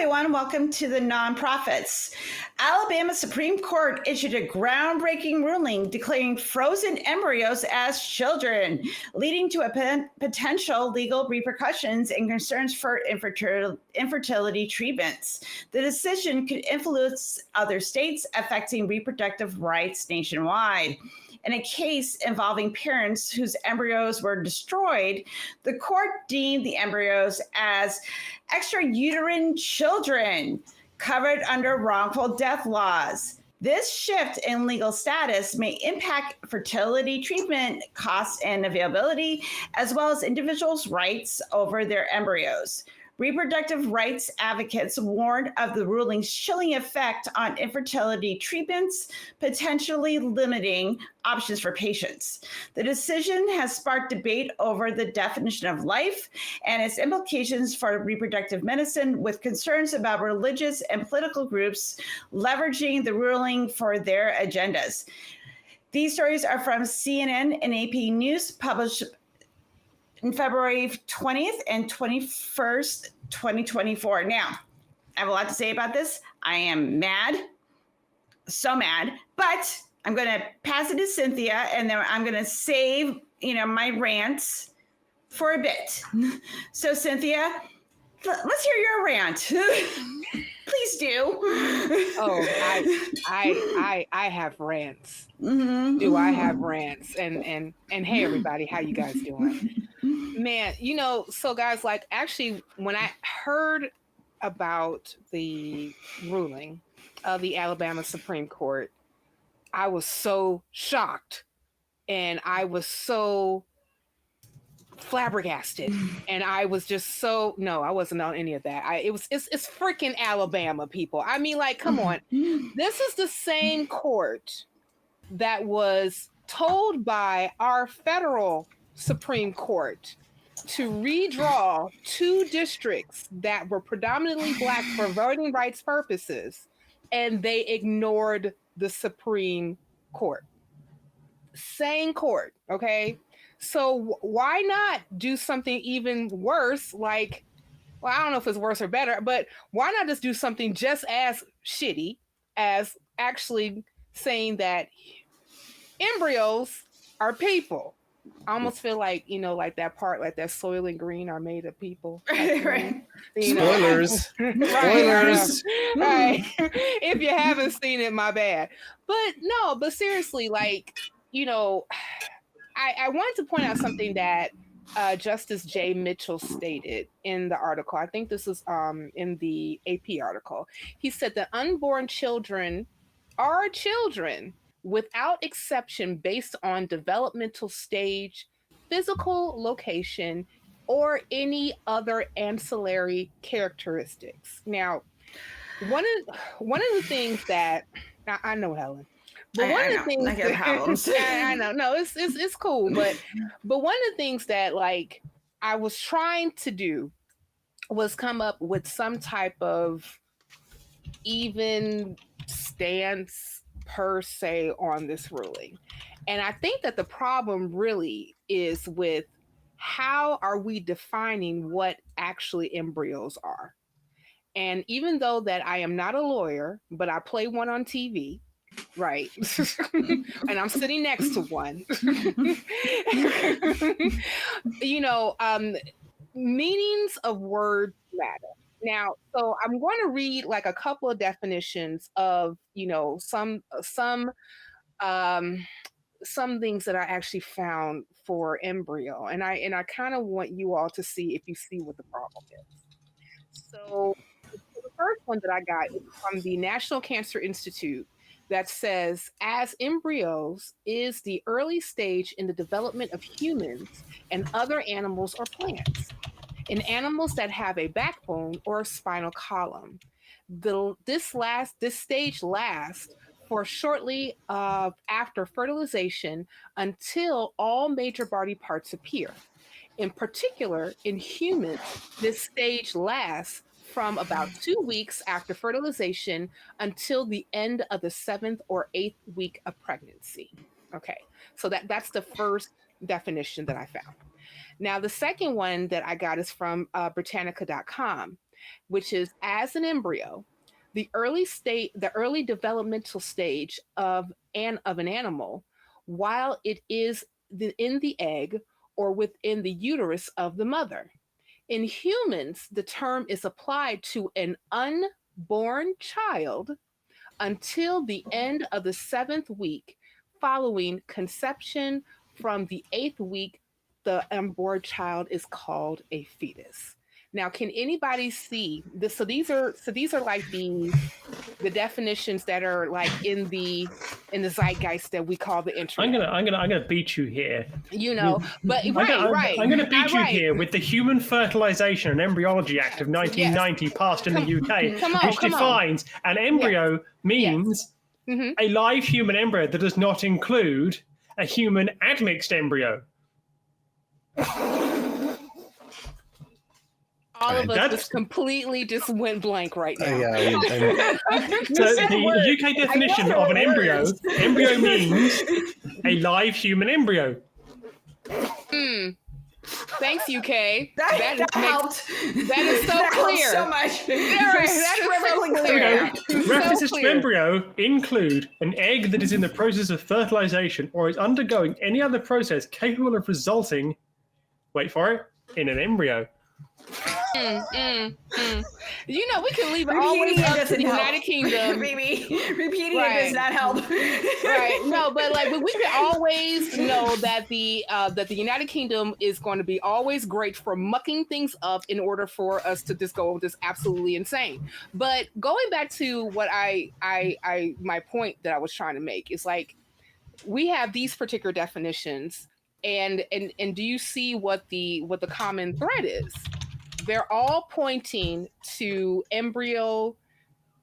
everyone. Welcome to the Nonprofits. Alabama Supreme Court issued a groundbreaking ruling declaring frozen embryos as children, leading to potential legal repercussions and concerns for infertility treatments. The decision could influence other states, affecting reproductive rights nationwide. In a case involving parents whose embryos were destroyed, the court deemed the embryos as extrauterine children covered under wrongful death laws. This shift in legal status may impact fertility treatment costs and availability, as well as individuals' rights over their embryos. Reproductive rights advocates warned of the ruling's chilling effect on infertility treatments, potentially limiting options for patients. The decision has sparked debate over the definition of life and its implications for reproductive medicine, with concerns about religious and political groups leveraging the ruling for their agendas. These stories are from CNN and AP News, published in February 20th and 21st, 2024. Now, I have a lot to say about this. I am mad, so mad, but I'm going to pass it to Cynthia, and then I'm going to save, my rants for a bit. So, Cynthia, let's hear your rant. Please do. Oh, I have rants. Do I have rants? And hey, everybody, how you guys doing? Man, so guys, actually, when I heard about the ruling of the Alabama Supreme Court, I was so shocked, and I was so flabbergasted, and I was just no, I wasn't on any of that. It's freaking Alabama, people. I mean, come on. This is the same court that was told by our federal Supreme Court to redraw 2 districts that were predominantly Black for voting rights purposes, and they ignored the Supreme Court. Same court, okay? So why not do something even worse? I don't know if it's worse or better, but why not just do something just as shitty as actually saying that embryos are people? I almost feel like that part, that Soylent Green are made of people. Right. Spoilers. Spoilers. Right. If you haven't seen it, my bad. But seriously, I wanted to point out something that Justice J. Mitchell stated in the article. I think this is in the AP article. He said that unborn children are children without exception based on developmental stage, physical location, or any other ancillary characteristics. Now, one of the things that I know, Helen, but one of the things I get problems. I know, no, it's cool, but one of the things that I was trying to do was come up with some type of even stance per se on this ruling. And I think that the problem really is with how are we defining what actually embryos are. And even though that I am not a lawyer, but I play one on TV, right? And I'm sitting next to one. Meanings of words matter. Now, so I'm going to read a couple of definitions of, some things that I actually found for embryo. And I kind of want you all to see if you see what the problem is. So the first one that I got is from the National Cancer Institute that says, as embryos is the early stage in the development of humans and other animals or plants. In animals that have a backbone or a spinal column, this stage lasts for shortly after fertilization until all major body parts appear. In particular, in humans, this stage lasts from about 2 weeks after fertilization until the end of the 7th or 8th week of pregnancy. Okay, so that's the first definition that I found. Now, the second one that I got is from Britannica.com. which is as an embryo, the early developmental stage of an animal, while it is in the egg or within the uterus of the mother. In humans, the term is applied to an unborn child until the end of the 7th week following conception. From the 8th week, the unborn child is called a fetus. Now, can anybody see this? So these are like the definitions that are like in the zeitgeist that we call the internet. I'm gonna beat you here. But right. I'm gonna beat you here with the Human Fertilization and Embryology Act of 1990 passed in the UK, which defines an embryo means a live human embryo that does not include a human admixed embryo. All of us just completely went blank right now. So the UK definition of an embryo means a live human embryo. Thanks, UK. That helped. That is so that clear. So much. That is so clear. References to embryo include an egg that is in the process of fertilization or is undergoing any other process capable of resulting, wait for it, in an embryo. We can leave it always up to the United Kingdom. Maybe repeating it does not help. Right. No, but we can always know that the United Kingdom is going to be always great for mucking things up in order for us to just go just absolutely insane. But going back to what my point that I was trying to make is we have these particular definitions, and do you see what the common thread is? They're all pointing to embryo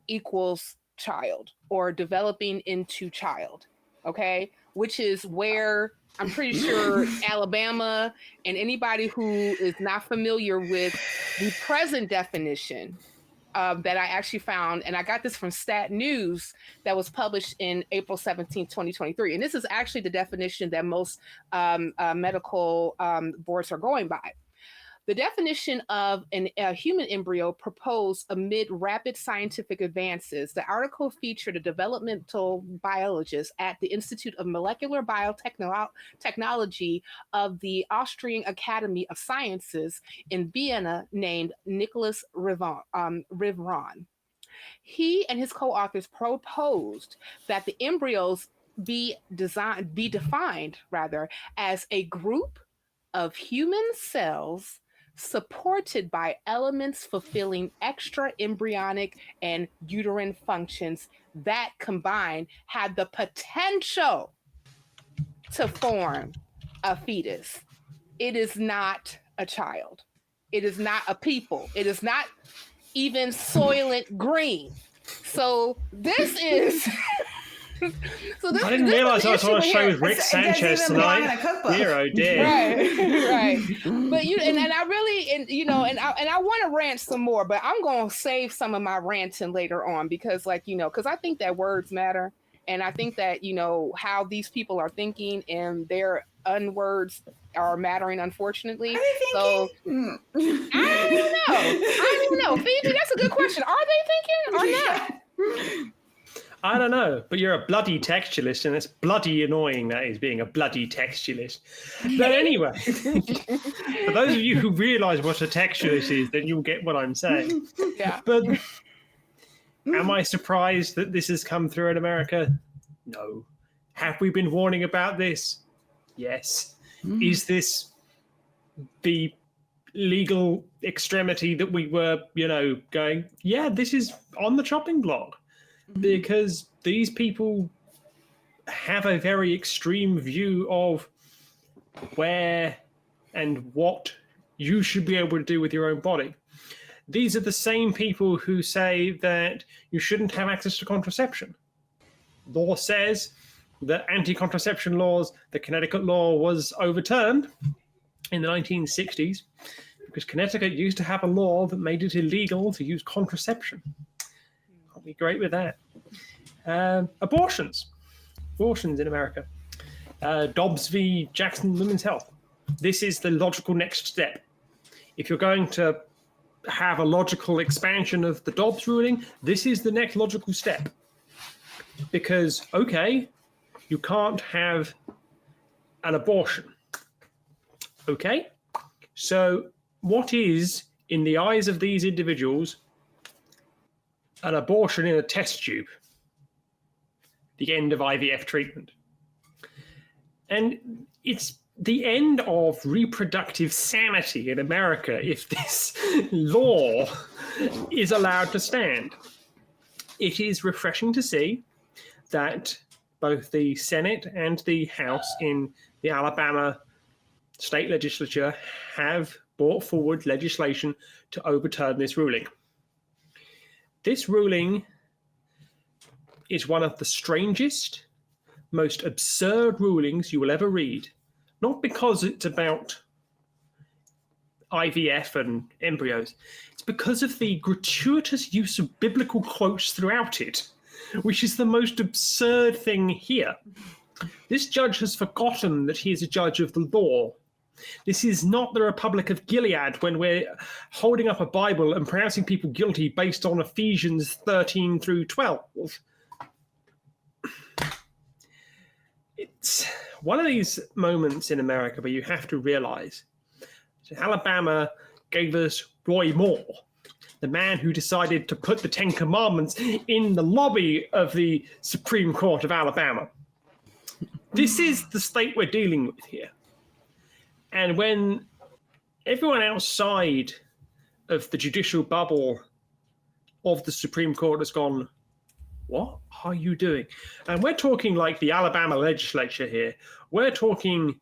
equals child or developing into child, okay? Which is where I'm pretty sure Alabama and anybody who is not familiar with the present definition that I actually found, and I got this from Stat News that was published in April 17, 2023. And this is actually the definition that most medical boards are going by. The definition of a human embryo proposed amid rapid scientific advances. The article featured a developmental biologist at the Institute of Molecular Biotechnology of the Austrian Academy of Sciences in Vienna named Nicholas Rivron. He and his co-authors proposed that the embryos be defined as a group of human cells supported by elements fulfilling extra embryonic and uterine functions that combined had the potential to form a fetus. It is not a child. It is not a people. It is not even Soylent Green. So this is... I didn't realize I was on a show with Rick Sanchez tonight. Dear, oh dear. Right. But I want to rant some more, but I'm going to save some of my ranting later on because because I think that words matter. And I think that, how these people are thinking and their unwords are mattering, unfortunately. So I don't know. Phoebe, that's a good question. Are they thinking or not? I don't know, but you're a bloody textualist, and it's bloody annoying that is being a bloody textualist. But anyway, for those of you who realise what a textualist is, then you'll get what I'm saying. Yeah. But am I surprised that this has come through in America? No. Have we been warning about this? Yes. Is this the legal extremity that we were, going, yeah, this is on the chopping block? Because these people have a very extreme view of where and what you should be able to do with your own body. These are the same people who say that you shouldn't have access to contraception. Law says that anti-contraception laws, the Connecticut law was overturned in the 1960s because Connecticut used to have a law that made it illegal to use contraception. I'll be great with that. Abortions in America. Dobbs v. Jackson Women's Health. This is the logical next step. If you're going to have a logical expansion of the Dobbs ruling, this is the next logical step. Because, okay, you can't have an abortion. Okay? So what is, in the eyes of these individuals, an abortion in a test tube? The end of IVF treatment. And it's the end of reproductive sanity in America if this law is allowed to stand. It is refreshing to see that both the Senate and the House in the Alabama state legislature have brought forward legislation to overturn this ruling. This ruling is one of the strangest, most absurd rulings you will ever read. Not because it's about IVF and embryos. It's because of the gratuitous use of biblical quotes throughout it, which is the most absurd thing here. This judge has forgotten that he is a judge of the law. This is not the Republic of Gilead when we're holding up a Bible and pronouncing people guilty based on Ephesians 13 through 12. It's one of these moments in America where you have to realize that Alabama gave us Roy Moore, the man who decided to put the Ten Commandments in the lobby of the Supreme Court of Alabama. This is the state we're dealing with here. And when everyone outside of the judicial bubble of the Supreme Court has gone, what are you doing? And we're talking like the Alabama legislature here. We're talking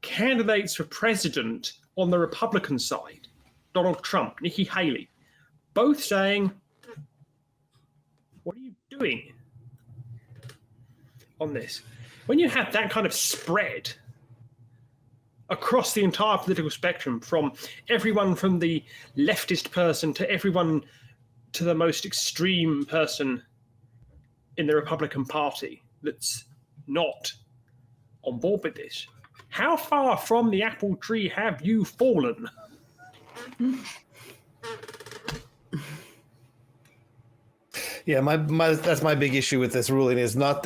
candidates for president on the Republican side, Donald Trump, Nikki Haley, both saying, what are you doing on this? When you have that kind of spread across the entire political spectrum, from everyone from the leftist person to everyone to the most extreme person in the Republican Party that's not on board with this, how far from the apple tree have you fallen? Yeah, that's my big issue with this ruling is not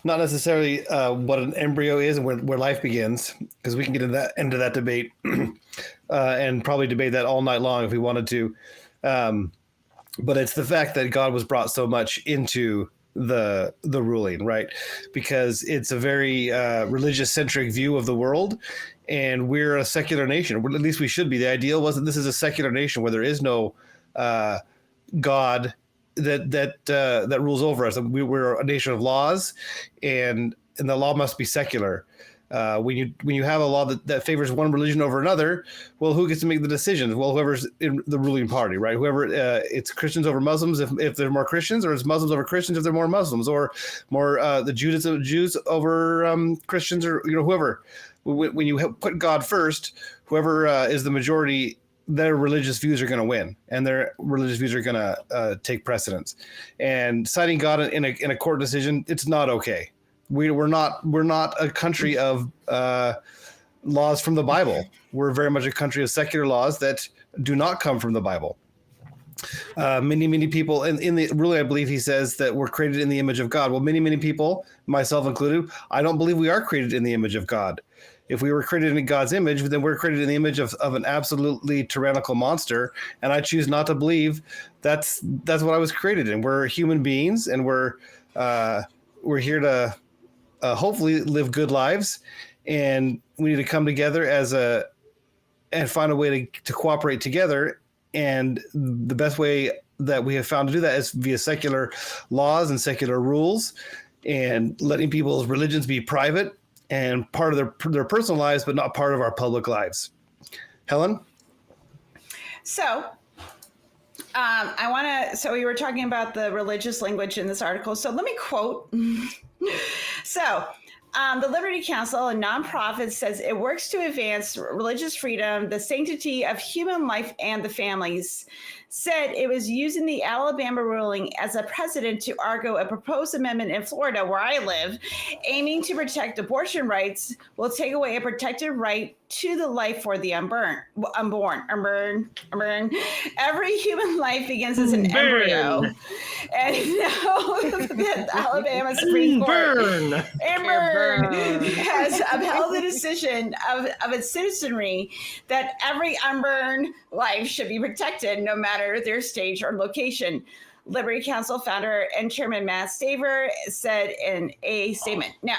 necessarily what an embryo is and where life begins, because we can get into that debate and probably debate that all night long if we wanted to. But it's the fact that God was brought so much into the ruling, right? Because it's a very religious centric view of the world, and we're a secular nation. At least we should be. The ideal was that this is a secular nation where there is no God that rules over us. We're a nation of laws, and the law must be secular. When you have a law that favors one religion over another, well, who gets to make the decisions? Well, whoever's in the ruling party, right? Whoever, it's Christians over Muslims if there are more Christians, or it's Muslims over Christians if there are more Muslims, or more the Jews over Christians, or whoever. When you put God first, whoever is the majority, their religious views are going to win, and their religious views are going to take precedence. And citing God in a court decision, it's not okay. We're not a country of laws from the Bible. We're very much a country of secular laws that do not come from the Bible. Many people in the ruling, I believe he says that we're created in the image of God. Well, many people, myself included, I don't believe we are created in the image of God. If we were created in God's image, then we're created in the image of an absolutely tyrannical monster. And I choose not to believe that's what I was created in. We're human beings, and we're here to hopefully live good lives. And we need to come together and find a way to cooperate together. And the best way that we have found to do that is via secular laws and secular rules, and letting people's religions be private and part of their personal lives, but not part of our public lives. Helen? So so we were talking about the religious language in this article. So let me quote. So the Liberty Council, a nonprofit, says it works to advance religious freedom, the sanctity of human life, and the families. said it was using the Alabama ruling as a precedent to argue a proposed amendment in Florida, where I live, aiming to protect abortion rights, will take away a protected right to the life for the unborn. Every human life begins as an embryo. And now the Alabama Supreme Court has upheld the decision of its citizenry that every unborn life should be protected, no matter their stage or location. Liberty Counsel founder and chairman Matt Staver said in a statement. Now,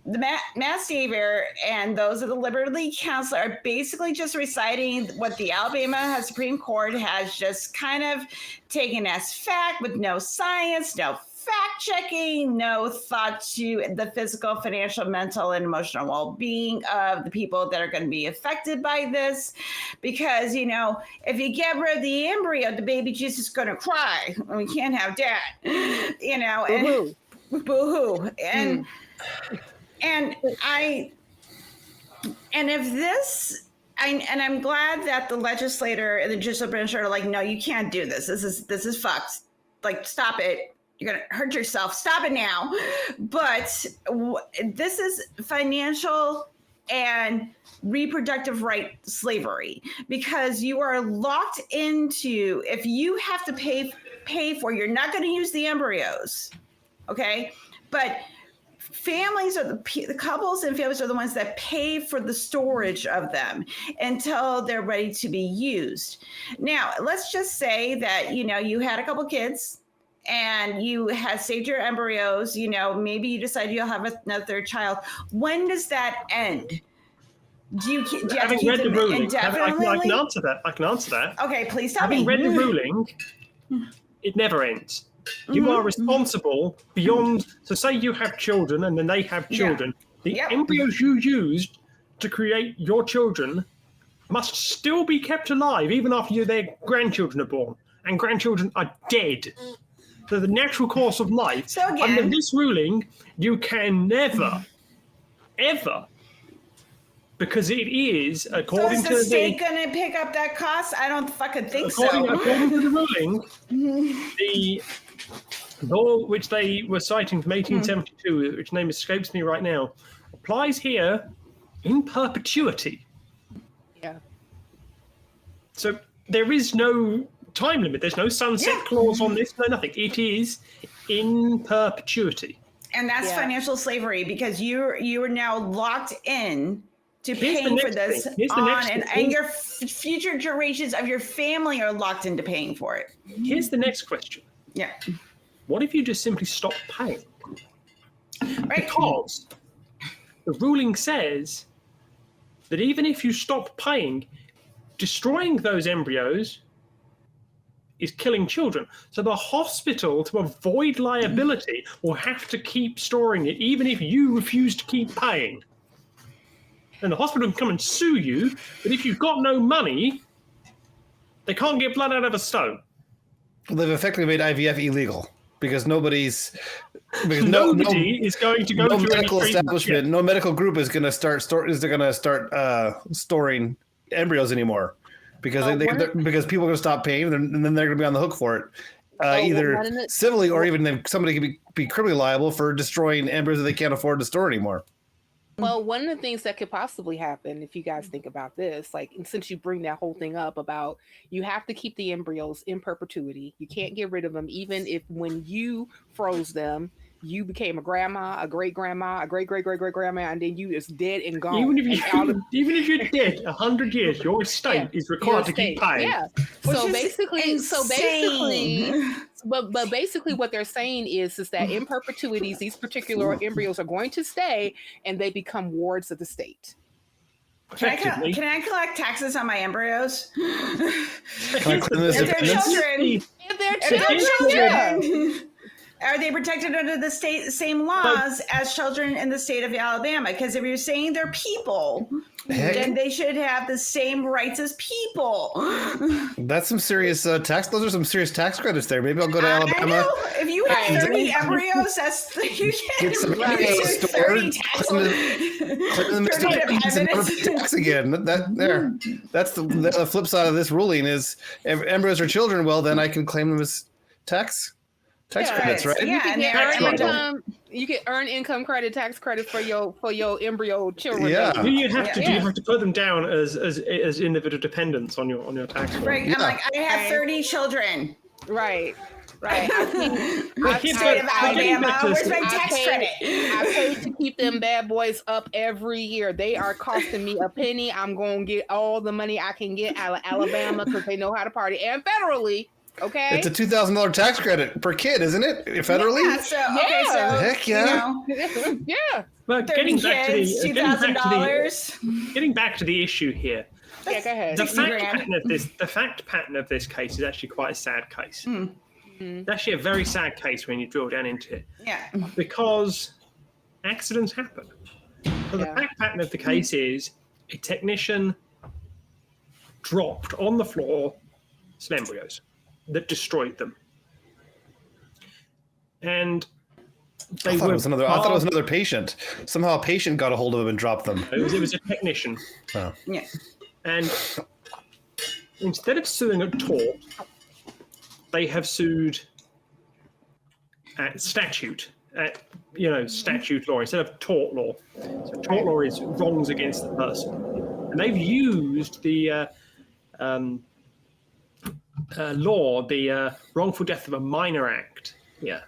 the Matt Staver and those of the Liberty Counsel are basically just reciting what the Alabama Supreme Court has just kind of taken as fact, with no science, no fact checking, no thought to the physical, financial, mental, and emotional well-being of the people that are going to be affected by this. Because, you know, if you get rid of the embryo, the baby Jesus is going to cry. We can't have that, you know. Boo-hoo. And boo-hoo. And if this, and I'm glad that the legislator and the judicial branch are like, no, you can't do this. This is fucked. Like, stop it. You're going to hurt yourself. Stop it now. But this is financial and reproductive right slavery, because you are locked into, if you have to pay for, you're not going to use the embryos. Okay. But families are the couples and families are the ones that pay for the storage of them until they're ready to be used. Now, let's just say that, you know, you had a couple kids and you had saved your embryos, you know, maybe you decide you'll have another child. When does that end? Do you have to keep them indefinitely? I can answer that. Okay, please tell me. Having read the ruling, it never ends. You are responsible beyond. So say you have children and then they have children. Yeah. The embryos you used to create your children must still be kept alive even after their grandchildren are born. And grandchildren are dead. So the natural course of life. So again, under this ruling, you can never, ever, because it is according to the state going to pick up that cost? I don't fucking think According to the ruling, the law which they were citing from 1872, which name escapes me right now, applies here in perpetuity. Yeah. So there is no time limit. There's no sunset clause on this. No, nothing. It is in perpetuity. And that's financial slavery, because you are now locked in to paying for this and your future generations of your family are locked into paying for it. Here's the next question. Yeah. What if you just simply stop paying? Right. Because the ruling says that even if you stop paying, destroying those embryos is killing children. So the hospital, to avoid liability, will have to keep storing it, even if you refuse to keep paying. And the hospital can come and sue you, but if you've got no money, they can't get blood out of a stone. They've effectively made IVF illegal because nobody is going to go to medical establishment. No medical group is going to start storing embryos anymore because because people are going to stop paying and then they're going to be on the hook for it, either civilly or even somebody could be criminally liable for destroying embryos that they can't afford to store anymore. Well, one of the things that could possibly happen, if you guys think about this, like, since you bring that whole thing up about you have to keep the embryos in perpetuity, you can't get rid of them, even if when you froze them, you became a grandma, a great grandma, a great grandma, and then you is dead and gone. Even if you're dead 100 years, your estate is required to keep paying. Yeah. So basically, but basically, what they're saying is that in perpetuities, these particular embryos are going to stay, and they become wards of the state. Can I collect taxes on my embryos? Can I claim this if they're children. If they're children. Are they protected under the same laws as children in the state of Alabama? Because if you're saying they're people, then they should have the same rights as people. That's some serious tax. Those are some serious tax credits there. Maybe I'll go to Alabama. I know. If you have 30 embryos, that's you Get some get embryos stored, 30 tax. claim them as 30 tax and never pay tax again. That's the flip side of this ruling is if embryos are children, well, then I can claim them as tax credits, right? Yeah, you can earn income credit, tax credit for your embryo children. Yeah. Do you have to put them down as individual dependents on your tax form? Right. I'm like, I have 30 children. Right. State of Alabama. Where's my tax credit? I pay to keep them bad boys up every year. They are costing me a penny. I'm going to get all the money I can get out of Alabama because they know how to party. And federally, okay? It's a $2,000 tax credit per kid, isn't it? Federally? Yeah, so heck yeah. Yeah. But 30 kids, $2,000. Getting back to the issue here. Yeah, go ahead. The fact pattern of this case is actually quite a sad case. It's actually a very sad case when you drill down into it. Yeah. Because accidents happen. So the fact pattern of the case is a technician dropped on the floor some embryos that destroyed them. And I thought it was another patient. Somehow a patient got a hold of them and dropped them. It was a technician. Oh. Yeah. And instead of suing at tort, they have sued at statute, statute law instead of tort law. So tort law is wrongs against the person, and they've used the law, the Wrongful Death of a Minor Act. Yeah,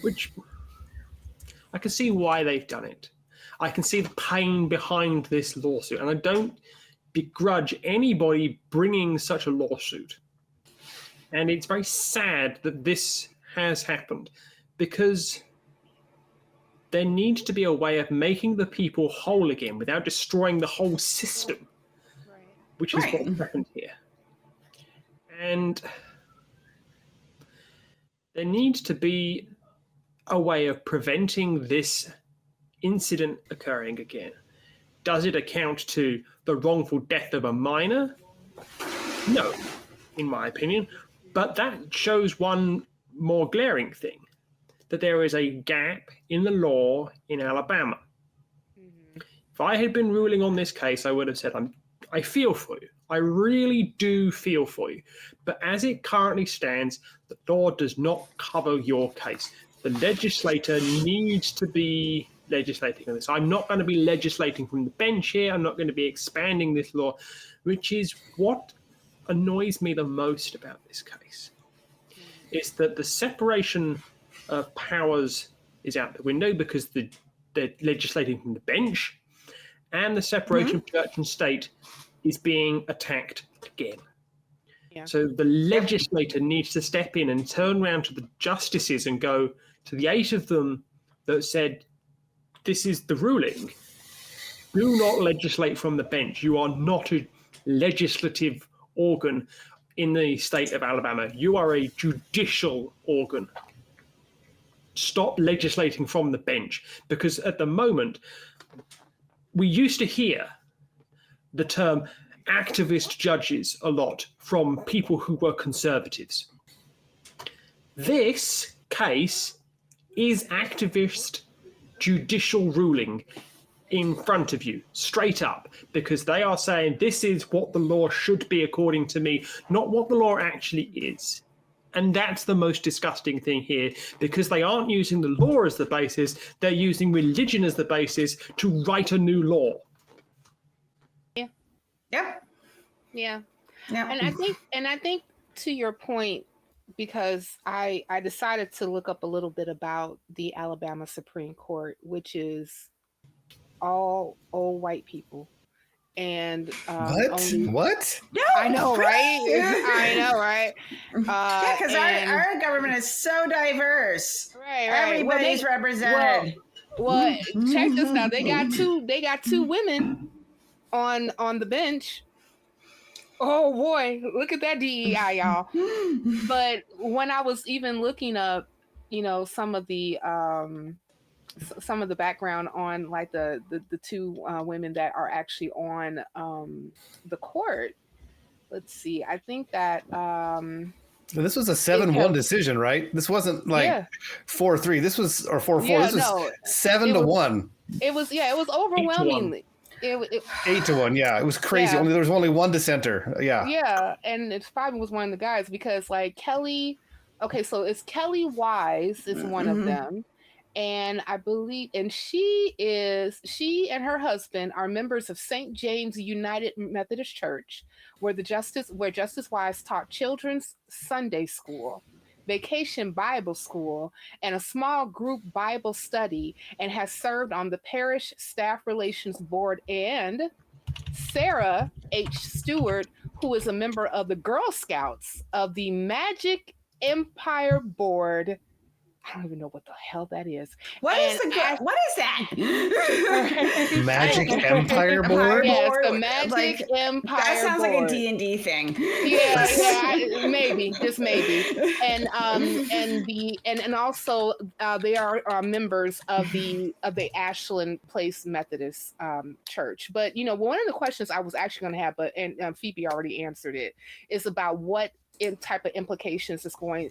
which I can see why they've done it. I can see the pain behind this lawsuit, and I don't begrudge anybody bringing such a lawsuit. And it's very sad that this has happened because there needs to be a way of making the people whole again without destroying the whole system, which is what happened here. And there needs to be a way of preventing this incident occurring again. Does it account to the wrongful death of a minor? No, in my opinion. But that shows one more glaring thing, that there is a gap in the law in Alabama. If I had been ruling on this case, I would have said, I feel for you. I really do feel for you. But as it currently stands, the law does not cover your case. The legislator needs to be legislating on this. I'm not going to be legislating from the bench here. I'm not going to be expanding this law, which is what annoys me the most about this case. Is that the separation of powers is out the window because they're legislating from the bench, and the separation of church and state is being attacked again. Yeah. So the legislator needs to step in and turn around to the justices and go to the 8 of them that said, this is the ruling. Do not legislate from the bench. You are not a legislative organ in the state of Alabama. You are a judicial organ. Stop legislating from the bench, because at the moment, we used to hear the term activist judges a lot from people who were conservatives. This case is activist judicial ruling in front of you, straight up, because they are saying this is what the law should be according to me, not what the law actually is. And that's the most disgusting thing here, because they aren't using the law as the basis, they're using religion as the basis to write a new law. Yeah. Yep. Yeah. And I think to your point, because I decided to look up a little bit about the Alabama Supreme Court, which is all old white people. And what? No, I know, right? I know, right? Yeah, because our government is so diverse. Right. Everybody's represented. Well, check this out. They got two women on the bench. Oh boy, look at that DEI, y'all. But when I was even looking up some of the background on like the two women that are actually on the court. Let's see. I think that And this was a it 7-1 decision, right? This wasn't like yeah 4-3. This was or 4-4. yeah This was no 7 it to was 1, it was yeah it was 8 to 1. overwhelmingly 8-1. Yeah, it was crazy. yeah There was only one dissenter. Yeah. yeah, and it's probably was one of the guys because like Kelly. Okay, so it's Kelly Wise is one of Mhm. them. And I believe, and she and her husband are members of St. James United Methodist Church, where Justice Wise taught children's Sunday school, vacation Bible school, and a small group Bible study, and has served on the parish staff relations board. And Sarah H. Stewart, who is a member of the Girl Scouts of the Magic Empire Board. I don't even know what the hell that is. What is that? Magic Empire Board? Yes, the Board, Magic like, Empire That sounds Board. like a D&D thing. Yeah, maybe, just maybe. And also they are members of the Ashland Place Methodist Church. But one of the questions I was actually going to have, and Phoebe already answered it, is about what type of implications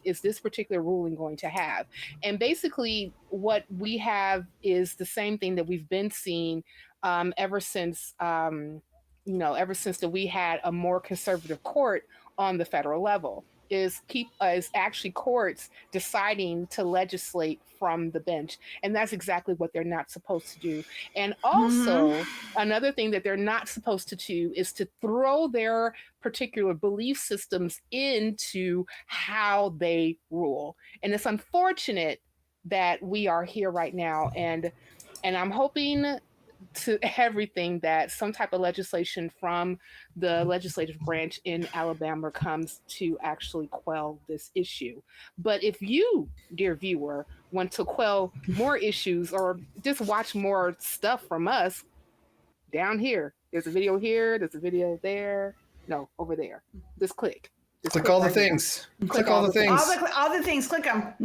is this particular ruling going to have. And basically what we have is the same thing that we've been seeing ever since that we had a more conservative court on the federal level, is actually courts deciding to legislate from the bench. And that's exactly what they're not supposed to do. And also another thing that they're not supposed to do is to throw their particular belief systems into how they rule. And it's unfortunate that we are here right now. And I'm hoping to everything that some type of legislation from the legislative branch in Alabama comes to actually quell this issue. But if you, dear viewer, want to quell more issues or just watch more stuff from us, down here, there's a video here, there's a video there. No, over there. Just click. Click all the things. Click all the things. All the things. Click them.